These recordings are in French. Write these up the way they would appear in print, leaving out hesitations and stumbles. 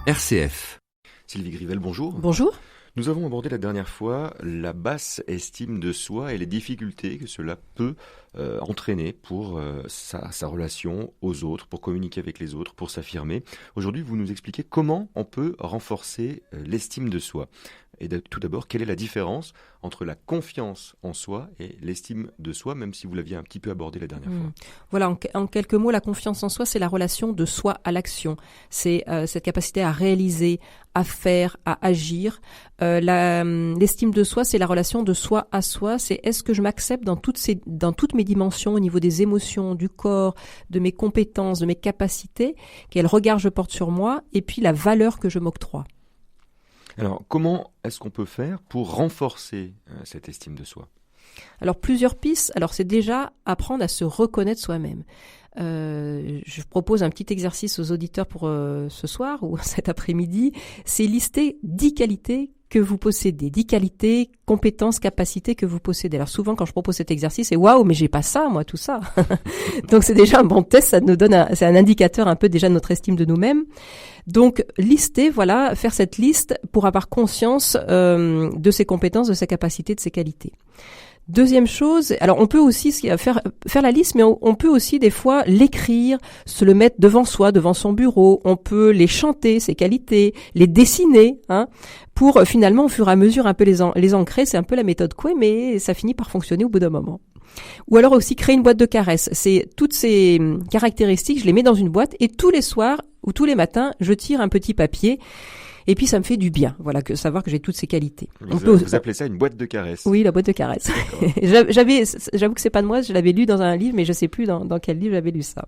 RCF. Sylvie Grivel, bonjour. Bonjour. Nous avons abordé la dernière fois la basse estime de soi et les difficultés que cela peut entraîner pour sa relation aux autres, pour communiquer avec les autres, pour s'affirmer. Aujourd'hui, vous nous expliquez comment on peut renforcer l'estime de soi. Et tout d'abord, quelle est la différence entre la confiance en soi et l'estime de soi, même si vous l'aviez un petit peu abordé la dernière fois. Voilà, en quelques mots, la confiance en soi, c'est la relation de soi à l'action. C'est cette capacité à réaliser, à faire, à agir. L'estime de soi, c'est la relation de soi à soi. C'est est-ce que je m'accepte dans toutes mes dimensions, au niveau des émotions, du corps, de mes compétences, de mes capacités, quel regard je porte sur moi, et puis la valeur que je m'octroie. Alors, comment est-ce qu'on peut faire pour renforcer cette estime de soi ? Alors, plusieurs pistes. Alors, c'est déjà apprendre à se reconnaître soi-même. Je propose un petit exercice aux auditeurs pour ce soir ou cet après-midi. C'est lister 10 qualités que vous possédez, 10 qualités, compétences, capacités que vous possédez. Alors souvent, quand je propose cet exercice, c'est waouh, mais j'ai pas ça, moi, tout ça. Donc c'est déjà un bon test, ça nous donne c'est un indicateur un peu déjà de notre estime de nous-mêmes. Donc lister, voilà, faire cette liste pour avoir conscience de ses compétences, de ses capacités, de ses qualités. Deuxième chose, alors on peut aussi faire la liste, mais on peut aussi des fois l'écrire, se le mettre devant soi, devant son bureau. On peut les chanter, ses qualités, les dessiner, pour finalement au fur et à mesure un peu les ancrer. C'est un peu la méthode Coué, mais ça finit par fonctionner au bout d'un moment. Ou alors aussi créer une boîte de caresses. C'est toutes ces caractéristiques, je les mets dans une boîte et tous les soirs ou tous les matins, je tire un petit papier. Et puis ça me fait du bien, voilà, savoir que j'ai toutes ces qualités. Vous appelez ça une boîte de caresses ? Oui, la boîte de caresses. J'avoue que c'est pas de moi, je l'avais lu dans un livre, mais je sais plus dans quel livre j'avais lu ça.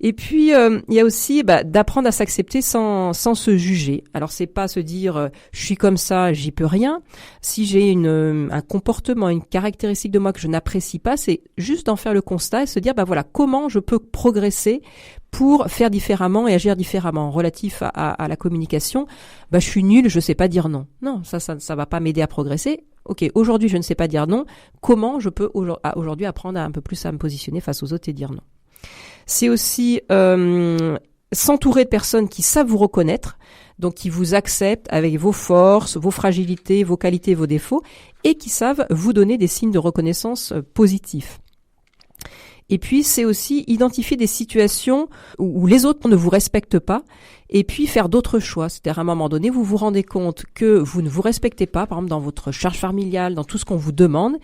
Et puis il y a aussi d'apprendre à s'accepter sans se juger. Alors c'est pas se dire je suis comme ça, j'y peux rien. Si j'ai un comportement, une caractéristique de moi que je n'apprécie pas, c'est juste d'en faire le constat et se dire voilà, comment je peux progresser pour faire différemment et agir différemment. Relatif à la communication, je suis nulle, je sais pas dire non. Non, ça va pas m'aider à progresser. Ok, aujourd'hui je ne sais pas dire non. Comment je peux aujourd'hui apprendre un peu plus à me positionner face aux autres et dire non. C'est aussi s'entourer de personnes qui savent vous reconnaître, donc qui vous acceptent avec vos forces, vos fragilités, vos qualités, vos défauts, et qui savent vous donner des signes de reconnaissance positifs. Et puis, c'est aussi identifier des situations où les autres ne vous respectent pas et puis faire d'autres choix. C'est-à-dire, à un moment donné, vous vous rendez compte que vous ne vous respectez pas, par exemple, dans votre charge familiale, dans tout ce qu'on vous demande.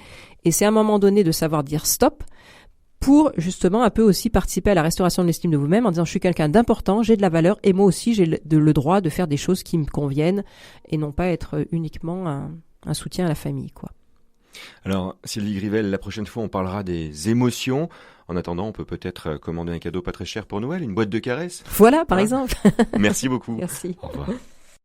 Et c'est à un moment donné de savoir dire stop pour, justement, un peu aussi participer à la restauration de l'estime de vous-même en disant, je suis quelqu'un d'important, j'ai de la valeur et moi aussi, j'ai le droit de faire des choses qui me conviennent et non pas être uniquement un soutien à la famille, quoi. Alors, Sylvie Grivel, la prochaine fois, on parlera des émotions. En attendant, on peut peut-être commander un cadeau pas très cher pour Noël, une boîte de caresses. Voilà, par exemple. Merci beaucoup. Merci. Au revoir.